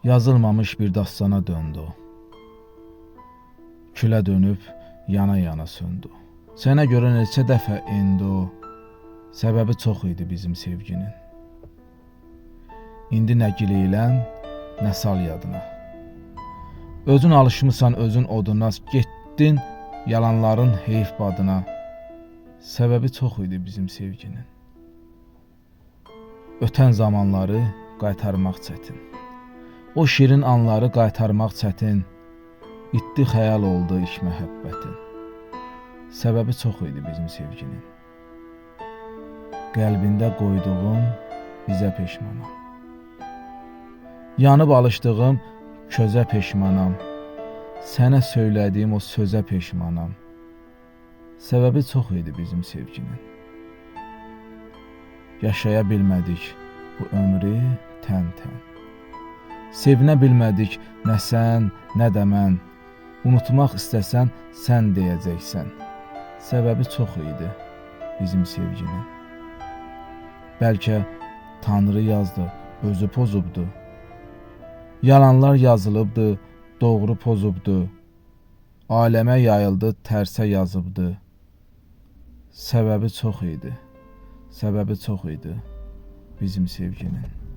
Yazılmamış bir dastana döndü o. Külə dönüb yana-yana söndü. Sənə görə neçə dəfə endi o. Səbəbi çox idi bizim sevginin. İndi nə gileylən, nə sal yadına. Özün alışmısan özün oduna, getdin yalanların heyf badına. Səbəbi çox idi bizim sevginin. Ötən zamanları qaytarmaq çətin. O şirin anları qaytarmaq çətin. İtdi xəyal oldu ilk məhəbbətin. Səbəbi çox idi bizim sevginin. Qəlbində qoyduğum bizə peşmanam. Yanıb alışdığım közə peşmanam. Sənə söylədiyim o sözə peşmanam. Səbəbi çox idi bizim sevginin. Yaşaya bilmədik bu ömrü tən-tən. Sevinə bilmədik nə sən, nə də mən. Unutmaq istəsən sən deyəcəksən. Səbəbi çox idi bizim sevginin. Bəlkə Tanrı yazdı, özü pozubdu. Yalanlar yazılıbdı, doğru pozubdu. Aləmə yayıldı, tərsə yazıbdı. Səbəbi çox idi bizim sevginin.